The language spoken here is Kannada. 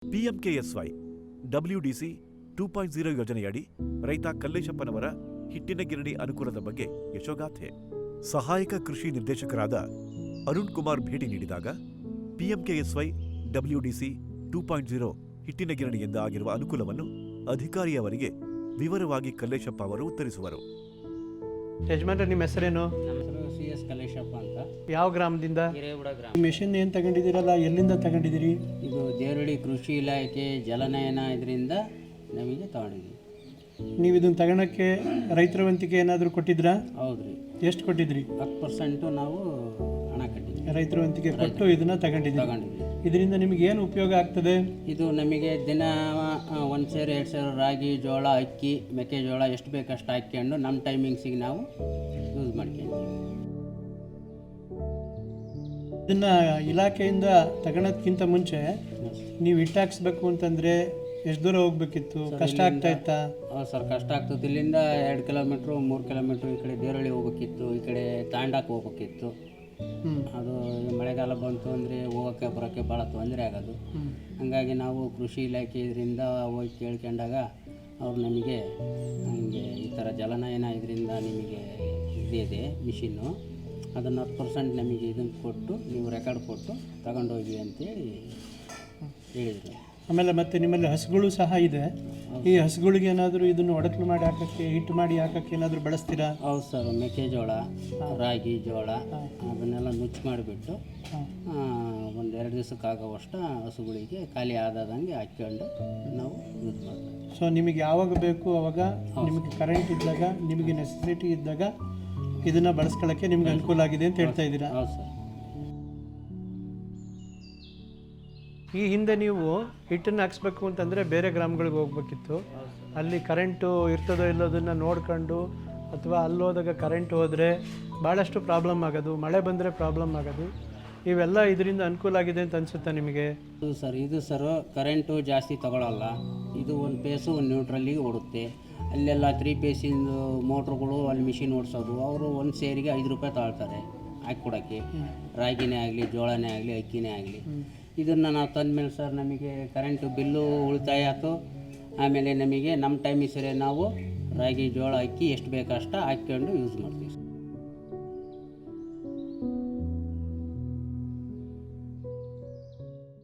PMKSY WDC 2.0 ಯೋಜನೆಯಡಿ ರೈತ ಕಲ್ಲೇಶಪ್ಪನವರ ಹಿಟ್ಟಿನ ಗಿರಣಿ ಅನುಕೂಲದ ಬಗ್ಗೆ ಯಶೋಗಾಥೆ. ಸಹಾಯಕ ಕೃಷಿ ನಿರ್ದೇಶಕರಾದ ಅರುಣ್ ಕುಮಾರ್ ಭೇಟಿ ನೀಡಿದಾಗ PMKSY WDC 2.0 ಹಿಟ್ಟಿನ ಗಿರಣಿಯಿಂದ ಆಗಿರುವ ಅನುಕೂಲವನ್ನು ಅಧಿಕಾರಿಯವರಿಗೆ ವಿವರವಾಗಿ ಕಲ್ಲೇಶಪ್ಪ ಅವರು ಉತ್ತರಿಸುವರು. ಯಜಮಾನ್ರೆ, ನಿಮ್ಮ ಹೆಸರೇನು? CS ಕಲ್ಲೇಶಪ್ಪ ಅಂತ. ಯಾವ ಗ್ರಾಮದಿಂದ? ಹಿರೇಗೌಡ ಗ್ರಾಮ. ಮೆಷಿನ್ ಏನು ತಗೊಂಡಿದ್ದೀರಲ್ಲ, ಎಲ್ಲಿಂದ ತಗೊಂಡಿದ್ದೀರಿ? ಇದು ದೇವರಹಳ್ಳಿ ಕೃಷಿ ಇಲಾಖೆ ಜಲನಯನ ಇದರಿಂದ ನಮಗೆ ತಗೊಂಡಿದ್ದೀವಿ. ನೀವು ಇದನ್ನು ತಗೊಳಕ್ಕೆ ರೈತರ ವಂತಿಕೆ ಏನಾದರೂ ಕೊಟ್ಟಿದ್ರಾ? ಹೌದು ರೀ. ಎಷ್ಟು ಕೊಟ್ಟಿದ್ರಿ? 10% ನಾವು ಹಣ ಕಟ್ಟಿದ್ದೀವಿ. ರೈತರ ವಂತಿಕೆ ಕೊಟ್ಟು ಇದನ್ನು ತಗೊಂಡಿದ್ದೀವಿ. ಇದರಿಂದ ನಿಮಗೆ ಏನು ಉಪಯೋಗ ಆಗ್ತದೆ? ಇದು ನಮಗೆ ದಿನ 1 ಸೇರು 2 ಸೇರು ರಾಗಿ, ಜೋಳ, ಅಕ್ಕಿ, ಮೆಕ್ಕೆಜೋಳ ಎಷ್ಟು ಬೇಕಷ್ಟು ಹಾಕ್ಕೊಂಡು ನಮ್ಮ ಟೈಮಿಂಗ್ಸಿಗೆ ನಾವು ಯೂಸ್ ಮಾಡ್ಕೊಂತೀವಿ. ಇದನ್ನು ಇಲಾಖೆಯಿಂದ ತಗೊಳೋದಕ್ಕಿಂತ ಮುಂಚೆ ನೀವು ಹಿಟ್ಟಾಕ್ಸ್ಬೇಕು ಅಂತಂದರೆ ಎಷ್ಟು ದೂರ ಹೋಗ್ಬೇಕಿತ್ತು? ಕಷ್ಟ ಆಗ್ತಾ ಇತ್ತಾ? ಹೌದು ಸರ್, ಕಷ್ಟ ಆಗ್ತದೆ. ಇಲ್ಲಿಂದ 2 ಕಿಲೋಮೀಟ್ರು 3 ಕಿಲೋಮೀಟ್ರು ಈ ಕಡೆ ದೇವರಹಳ್ಳಿ ಹೋಗ್ಬೇಕಿತ್ತು, ಈ ಕಡೆ ತಾಂಡಾಕ್ಕೆ ಹೋಗ್ಬೇಕಿತ್ತು. ಅದು ಮಳೆಗಾಲ ಬಂತು ಅಂದರೆ ಹೋಗೋಕ್ಕೆ ಬರೋಕ್ಕೆ ಭಾಳ ತೊಂದರೆ ಆಗೋದು. ಹಾಗಾಗಿ ನಾವು ಕೃಷಿ ಇಲಾಖೆ ಇದರಿಂದ ಹೋಗಿ ಕೇಳ್ಕೊಂಡಾಗ ಅವ್ರು ನಮಗೆ ಹಂಗೆ ಈ ಥರ ಜಲನಯನ ಇದರಿಂದ ನಿಮಗೆ ಇದೆ ಮಿಷಿನ್ನು, ಅದನ್ನು 10% ನಮಗೆ ಇದನ್ನು ಕೊಟ್ಟು ನೀವು ರೆಕಾರ್ಡ್ ಕೊಟ್ಟು ತಗೊಂಡೋಗಿ ಅಂತೇಳಿ ಹೇಳಿದರು. ಆಮೇಲೆ ಮತ್ತೆ ನಿಮ್ಮಲ್ಲಿ ಹಸುಗಳು ಸಹ ಇದೆ. ಈ ಹಸುಗಳಿಗೆ ಏನಾದರೂ ಇದನ್ನು ಒಡಕಲು ಮಾಡಿ ಹಾಕೋಕ್ಕೆ, ಹಿಟ್ಟು ಮಾಡಿ ಹಾಕೋಕ್ಕೆ ಏನಾದರೂ ಬಳಸ್ತೀರಾ? ಹೌದು ಸರ್, ಮೆಕ್ಕೆಜೋಳ, ರಾಗಿ, ಜೋಳ ಅದನ್ನೆಲ್ಲ ನುಚ್ಚು ಮಾಡಿಬಿಟ್ಟು 1-2 ದಿವಸಕ್ಕೆ ಆಗೋವಷ್ಟು ಹಸುಗಳಿಗೆ ಖಾಲಿ ಆದಂಗೆ ಹಾಕ್ಕೊಂಡು ನಾವು ಯೂಸ್ ಮಾಡ್ತೀವಿ. ಸೊ ನಿಮಗೆ ಯಾವಾಗ ಬೇಕು ಆವಾಗ, ನಿಮಗೆ ಕರೆಂಟ್ ಇದ್ದಾಗ, ನಿಮಗೆ ನೆಸೆಸಿಟಿ ಇದ್ದಾಗ ಇದನ್ನು ಬಳಸ್ಕೊಳ್ಳೋಕ್ಕೆ ನಿಮ್ಗೆ ಅನುಕೂಲ ಆಗಿದೆ ಅಂತ ಹೇಳ್ತಾ ಇದ್ದೀರಾ? ಹೌದು ಸರ್. ಈ ಹಿಂದೆ ನೀವು ಹಿಟ್ಟನ್ನು ಹಾಕ್ಸ್ಬೇಕು ಅಂತಂದರೆ ಬೇರೆ ಗ್ರಾಮಗಳಿಗೆ ಹೋಗ್ಬೇಕಿತ್ತು. ಅಲ್ಲಿ ಕರೆಂಟು ಇರ್ತದೋ ಇಲ್ಲೋದನ್ನು ನೋಡ್ಕೊಂಡು, ಅಥವಾ ಅಲ್ಲೋದಾಗ ಕರೆಂಟ್ ಹೋದರೆ ಭಾಳಷ್ಟು ಪ್ರಾಬ್ಲಮ್ ಆಗೋದು, ಮಳೆ ಬಂದರೆ ಪ್ರಾಬ್ಲಮ್ ಆಗೋದು, ಇವೆಲ್ಲ ಇದರಿಂದ ಅನುಕೂಲ ಆಗಿದೆ ಅಂತ ಅನಿಸುತ್ತಾ ನಿಮಗೆ? ಇದು ಸರ್ ಕರೆಂಟು ಜಾಸ್ತಿ ತಗೊಳ್ಳಲ್ಲ. ಇದು ಒಂದು ಪೇಸು ಒಂದು ನ್ಯೂಟ್ರಲ್ಲಿಗೆ ಓಡುತ್ತೆ. ಅಲ್ಲೆಲ್ಲ 3 ಪೇಸಿಂದು ಮೋಟ್ರುಗಳು ಅಲ್ಲಿ ಮಿಷಿನ್ ಓಡಿಸೋದು, ಅವರು 1 ಸೇರಿಗೆ 5 ರೂಪಾಯಿ ತಗೊಳ್ತಾರೆ ಹಾಕಿಕೊಡೋಕ್ಕೆ. ರಾಗಿನೇ ಆಗಲಿ, ಜೋಳನೇ ಆಗಲಿ, ಅಕ್ಕಿನೇ ಆಗಲಿ. ಇದನ್ನು ನಾವು ತಂದಮೇಲೆ ಸರ್ ನಮಗೆ ಕರೆಂಟು ಬಿಲ್ಲು ಉಳಿತಾಯ ಆಯಿತು. ಆಮೇಲೆ ನಮಗೆ ನಮ್ಮ ಟೈಮಿಗೆ ಸರಿ ನಾವು ರಾಗಿ, ಜೋಳ, ಅಕ್ಕಿ ಎಷ್ಟು ಬೇಕಷ್ಟು ಹಾಕ್ಕೊಂಡು ಯೂಸ್ ಮಾಡ್ತೀವಿ.